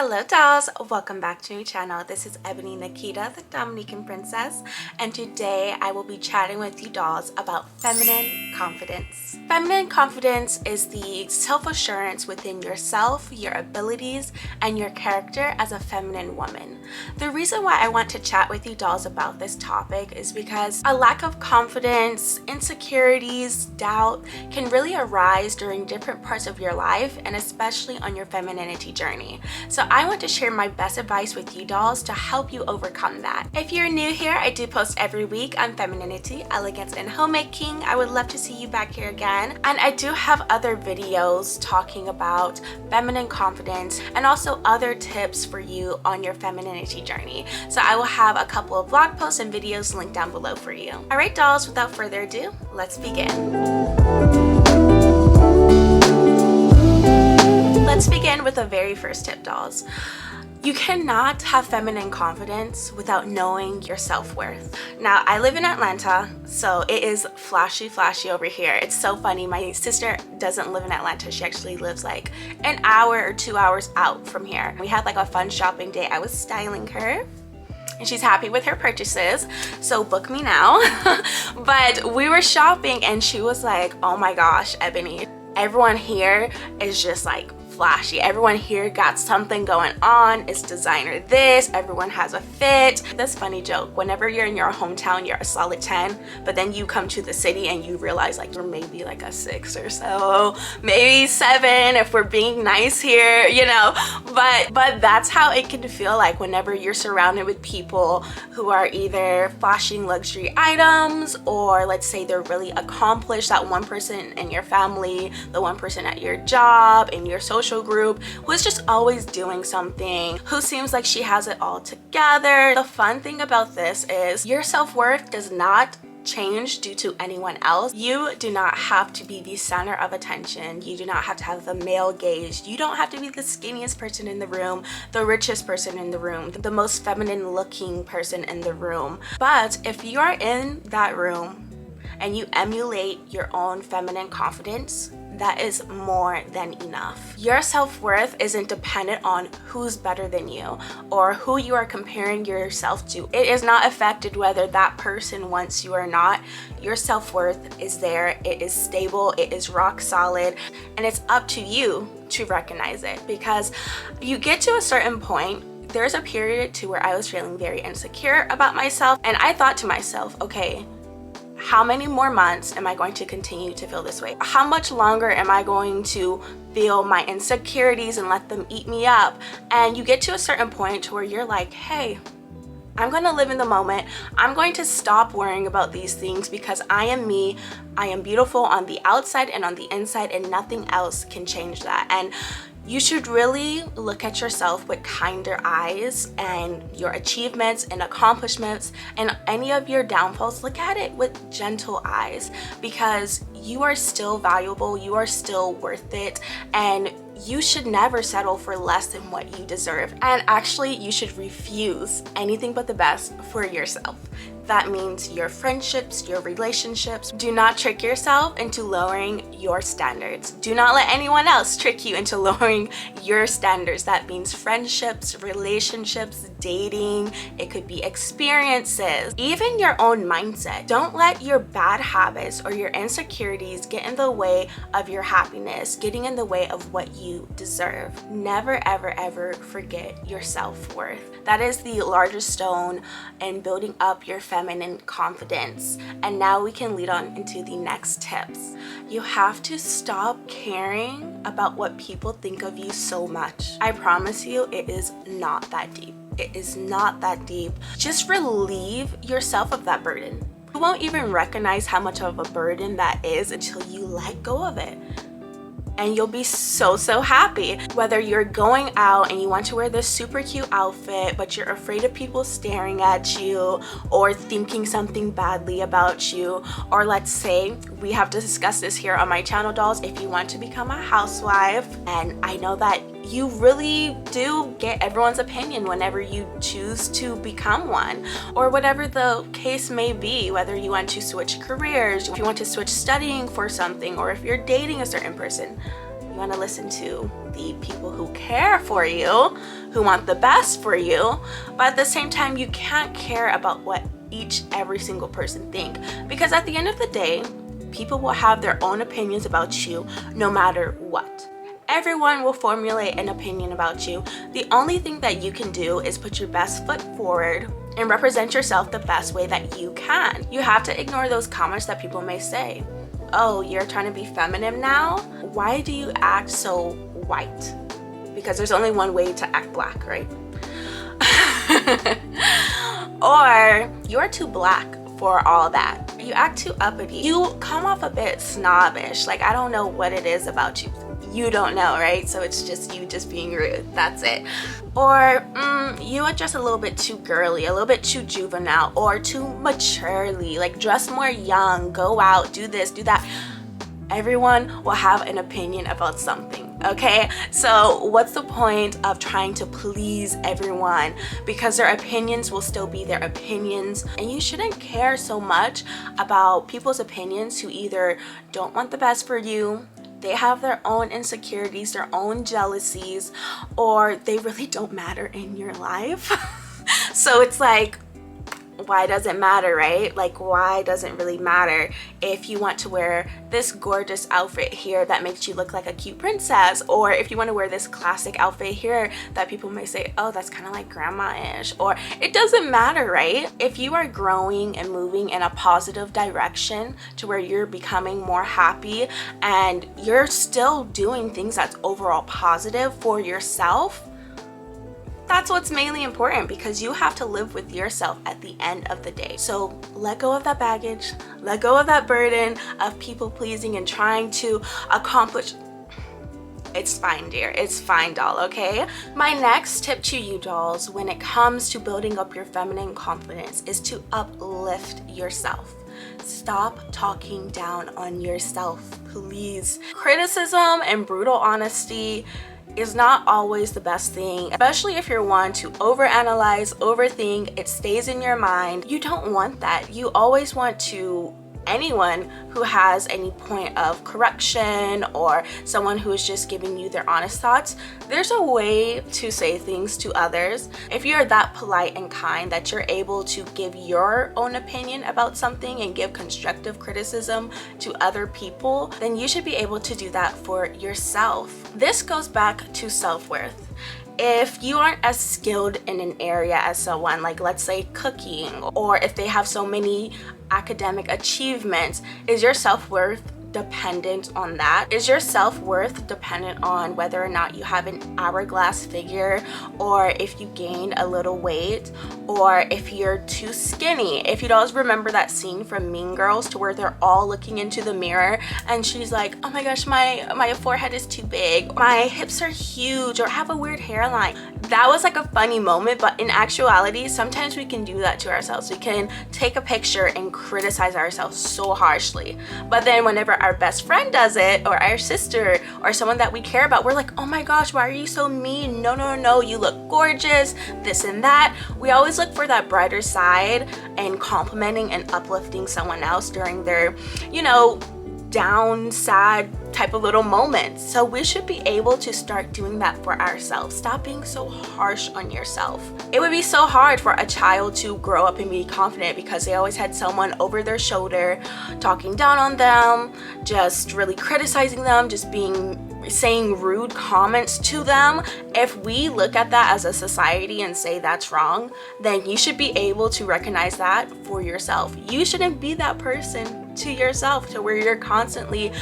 Hello dolls, welcome back to my channel. This is Ebony Nikita, the Dominican princess, and today I will be chatting with you dolls about feminine confidence. Feminine confidence is the self-assurance within yourself, your abilities, and your character as a feminine woman. The reason why I want to chat with you dolls about this topic is because a lack of confidence, insecurities, doubt can really arise during different parts of your life, and especially on your femininity journey. So I want to share my best advice with you dolls to help you overcome that. If you're new here, I do post every week on femininity, elegance, and homemaking. I would love to see you back here again. And I do have other videos talking about feminine confidence and also other tips for you on your femininity journey. So I will have a couple of blog posts and videos linked down below for you. All right dolls, without further ado, let's begin. Let's begin with the very first tip, dolls. You cannot have feminine confidence without knowing your self-worth. Now, I live in Atlanta, so it is flashy over here. It's so funny. My sister doesn't live in Atlanta. She actually lives like an hour or 2 hours out from here. We had like a fun shopping day. I was styling her, and she's happy with her purchases, so book me now. But we were shopping and she was like, oh my gosh, Ebony, everyone here is just like flashy. Everyone here got something going on. It's designer this, everyone has a fit. This funny joke, whenever you're in your hometown, you're a solid 10, but then you come to the city and you realize like you're maybe like a 6 or so, maybe 7 if we're being nice here, you know. But that's how it can feel like whenever you're surrounded with people who are either flashing luxury items, or let's say they're really accomplished, that one person in your family, the one person at your job, in your social group, who's just always doing something, who seems like she has it all together. The fun thing about this is your self-worth does not change due to anyone else. You do not have to be the center of attention. You do not have to have the male gaze. You don't have to be the skinniest person in the room, the richest person in the room, the most feminine looking person in the room. But if you are in that room and you emulate your own feminine confidence, that is more than enough. Your self-worth isn't dependent on who's better than you or who you are comparing yourself to. It is not affected whether that person wants you or not. Your self-worth is there, it is stable, it is rock solid, and it's up to you to recognize it. Because you get to a certain point, there's a period to where I was feeling very insecure about myself, and I thought to myself, okay, how many more months am I going to continue to feel this way? How much longer am I going to feel my insecurities and let them eat me up? And you get to a certain point where you're like, hey, I'm going to live in the moment. I'm going to stop worrying about these things because I am me. I am beautiful on the outside and on the inside, and nothing else can change that. And you should really look at yourself with kinder eyes, and your achievements and accomplishments and any of your downfalls, look at it with gentle eyes, because you are still valuable, you are still worth it, and you should never settle for less than what you deserve. And actually, you should refuse anything but the best for yourself. That means your friendships, your relationships. Do not trick yourself into lowering your standards. Do not let anyone else trick you into lowering your standards. That means friendships, relationships, dating. It could be experiences, even your own mindset. Don't let your bad habits or your insecurities get in the way of your happiness, getting in the way of what you deserve. Never, ever forget your self-worth. That is the largest stone in building up your feminine confidence. And now we can lead on into the next tips. You have to stop caring about what people think of you so much. I promise you, it is not that deep. It is not that deep. Just relieve yourself of that burden. You won't even recognize how much of a burden that is until you let go of it. And you'll be so happy. Whether you're going out and you want to wear this super cute outfit, but you're afraid of people staring at you or thinking something badly about you, or let's say, we have discussed this here on my channel dolls, if you want to become a housewife, and I know that you really do get everyone's opinion whenever you choose to become one, or whatever the case may be, whether you want to switch careers, if you want to switch studying for something, or if you're dating a certain person. You want to listen to the people who care for you who want the best for you, but at the same time, you can't care about what every single person think, because at the end of the day, people will have their own opinions about you no matter what. Everyone will formulate an opinion about you. The only thing that you can do is put your best foot forward and represent yourself the best way that you can. You have to ignore those comments that people may say. Oh, you're trying to be feminine now? Why do you act so white? Because there's only one way to act black, right? Or you're too black for all that. You act too uppity. You come off a bit snobbish. Like, I don't know what it is about you. You don't know, right? So it's just you just being rude. That's it. Or you are just a little bit too girly, a little bit too juvenile, or too maturely. Like, dress more young, go out, do this, do that. Everyone will have an opinion about something, okay? So what's the point of trying to please everyone? Because their opinions will still be their opinions, and you shouldn't care so much about people's opinions who either don't want the best for you, they have their own insecurities, their own jealousies, or they really don't matter in your life. So it's like, why does it matter, right? Like, why does it really matter if you want to wear this gorgeous outfit here that makes you look like a cute princess, or if you want to wear this classic outfit here that people may say, oh, that's kind of like grandma-ish, or it doesn't matter, right? If you are growing and moving in a positive direction to where you're becoming more happy and you're still doing things that's overall positive for yourself, that's what's mainly important, because you have to live with yourself at the end of the day. So let go of that baggage, let go of that burden of people pleasing and trying to accomplish. It's fine, dear. It's fine, doll, okay? My next tip to you, dolls, when it comes to building up your feminine confidence is to uplift yourself. Stop talking down on yourself, please. Criticism and brutal honesty is not always the best thing, especially if you're one to overanalyze, overthink, it stays in your mind. You don't want that. You always want to, anyone who has any point of correction or someone who is just giving you their honest thoughts, there's a way to say things to others. If you're that polite and kind that you're able to give your own opinion about something and give constructive criticism to other people, then you should be able to do that for yourself. This goes back to self-worth. If you aren't as skilled in an area as someone, like let's say cooking, or if they have so many academic achievements, is your self-worth dependent on that? Is your self-worth dependent on whether or not you have an hourglass figure, or if you gained a little weight, or if you're too skinny? If you guys remember that scene from Mean Girls to where they're all looking into the mirror and she's like, oh my gosh, my forehead is too big, my hips are huge, or I have a weird hairline. That was like a funny moment, but in actuality, sometimes we can do that to ourselves. We can take a picture and criticize ourselves so harshly, but then whenever our best friend does it, or our sister, or someone that we care about, we're like, oh my gosh, why are you so mean? No, you look gorgeous, this and that. We always look for that brighter side and complimenting and uplifting someone else during their, down, sad type of little moments. So we should be able to start doing that for ourselves. Stop being so harsh on yourself. It would be so hard for a child to grow up and be confident because they always had someone over their shoulder talking down on them, just really criticizing them, just saying rude comments to them. If we look at that as a society and say that's wrong, then you should be able to recognize that for yourself. You shouldn't be that person to yourself to where you're constantly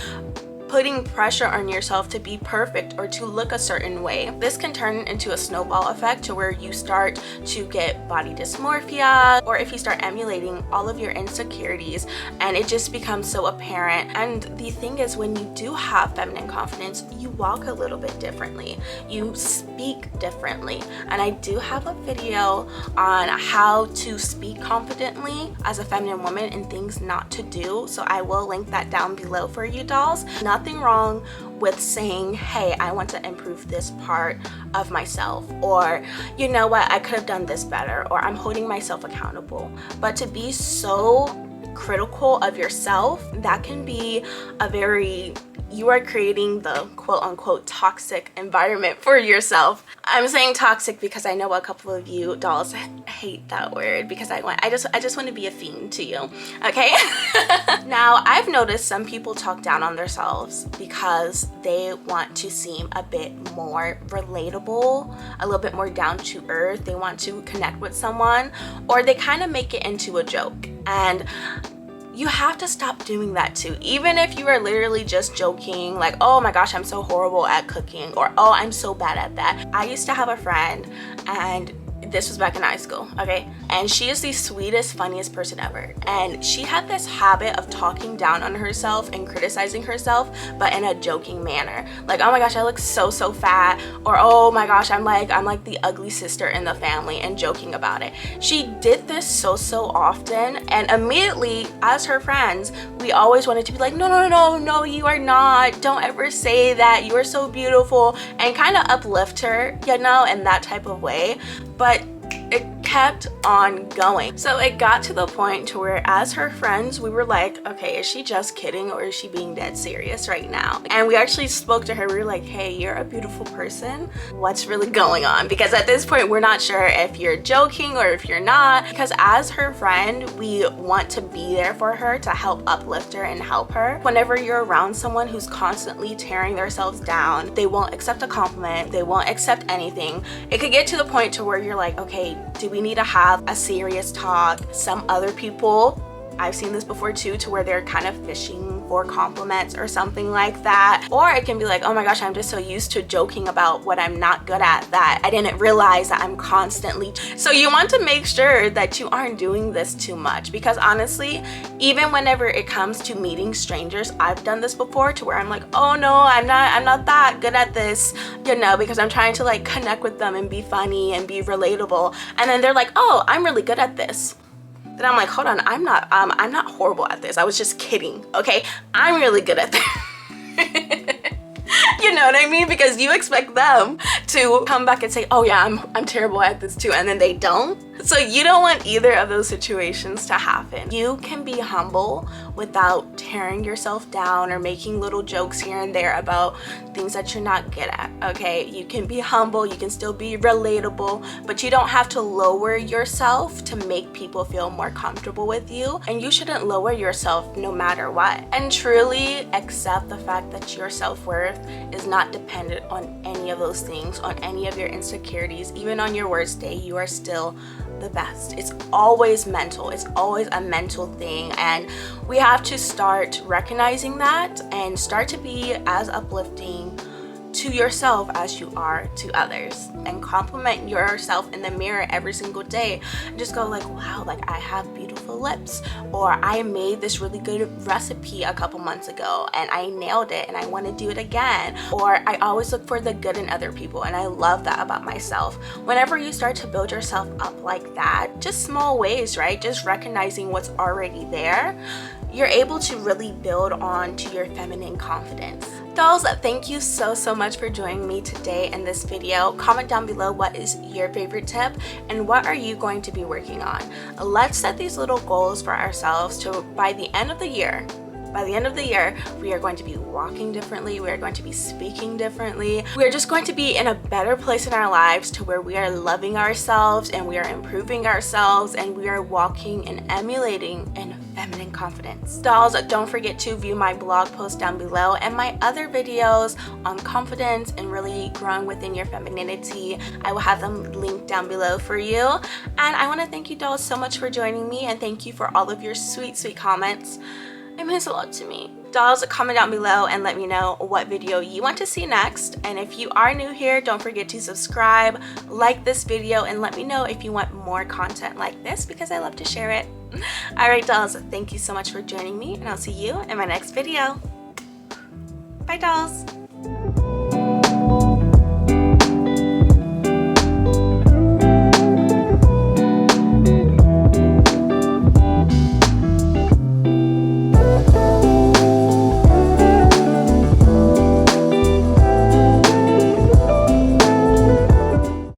putting pressure on yourself to be perfect or to look a certain way. This can turn into a snowball effect to where you start to get body dysmorphia, or if you start emulating all of your insecurities and it just becomes so apparent. And the thing is, when you do have feminine confidence, you walk a little bit differently, you speak differently. And I do have a video on how to speak confidently as a feminine woman and things not to do, so I will link that down below for you, dolls. Nothing wrong with saying, hey, I want to improve this part of myself, or you know what, I could have done this better, or I'm holding myself accountable. But to be so critical of yourself, that can be a very, you are creating the quote-unquote toxic environment for yourself. I'm saying toxic because I know a couple of you dolls hate that word, because I just want to be a fiend to you, okay? Now, I've noticed some people talk down on themselves because they want to seem a bit more relatable, a little bit more down to earth. They want to connect with someone, or they kind of make it into a joke. And you have to stop doing that too. Even if you are literally just joking, like, oh my gosh, I'm so horrible at cooking, or oh, I'm so bad at that. I used to have a friend, and this was back in high school, okay? And she is the sweetest, funniest person ever. And she had this habit of talking down on herself and criticizing herself, but in a joking manner. Like, oh my gosh, I look so fat, or oh my gosh, I'm like the ugly sister in the family, and joking about it. She did this so often, and immediately as her friends, we always wanted to be like, no, you are not. Don't ever say that. You are so beautiful, and kind of uplift her, you know, in that type of way. But it kept on going. So it got to the point to where as her friends, we were like, okay, is she just kidding, or is she being dead serious right now? And we actually spoke to her. We were like, hey, you're a beautiful person. What's really going on? Because at this point, we're not sure if you're joking or if you're not. Because as her friend, we want to be there for her to help uplift her and help her. Whenever you're around someone who's constantly tearing themselves down, they won't accept a compliment. They won't accept anything. It could get to the point to where you're like, okay, do we need to have a serious talk? Some other people, I've seen this before too, to where they're kind of fishing for compliments or something like that. Or it can be like, oh my gosh, I'm just so used to joking about what I'm not good at that I didn't realize that I'm constantly. So you want to make sure that you aren't doing this too much, because honestly, even whenever it comes to meeting strangers, I've done this before to where I'm like, oh no, I'm not that good at this, you know, because I'm trying to like connect with them and be funny and be relatable. And then they're like, oh, I'm really good at this. Then I'm like, hold on, I'm not horrible at this. I was just kidding, okay? I'm really good at this. You know what I mean? Because you expect them to come back and say, oh yeah, I'm terrible at this too, and then they don't. So you don't want either of those situations to happen. You can be humble without tearing yourself down or making little jokes here and there about things that you're not good at, okay? You can be humble, you can still be relatable, but you don't have to lower yourself to make people feel more comfortable with you. And you shouldn't lower yourself no matter what. And truly accept the fact that your self-worth is not dependent on any of those things, on any of your insecurities. Even on your worst day, you are still the best. It's always mental. It's always a mental thing, and we have to start recognizing that and start to be as uplifting to yourself as you are to others, and compliment yourself in the mirror every single day and just go like, wow, like I have beautiful lips, or I made this really good recipe a couple months ago and I nailed it and I want to do it again, or I always look for the good in other people and I love that about myself. Whenever you start to build yourself up like that, just small ways, right? Just recognizing what's already there, you're able to really build on to your feminine confidence. Dolls, thank you so much for joining me today in this video. Comment down below what is your favorite tip and what are you going to be working on. Let's set these little goals for ourselves to by the end of the year, we are going to be walking differently. We are going to be speaking differently. We are just going to be in a better place in our lives to where we are loving ourselves and we are improving ourselves and we are walking and emulating in feminine confidence. Dolls, don't forget to view my blog post down below and my other videos on confidence and really growing within your femininity. I will have them linked down below for you. And I want to thank you, dolls, so much for joining me, and thank you for all of your sweet comments. It means a lot to me. Dolls, comment down below and let me know what video you want to see next. And if you are new here, don't forget to subscribe, like this video, and let me know if you want more content like this, because I love to share it. Alright, dolls, thank you so much for joining me, and I'll see you in my next video. Bye, dolls.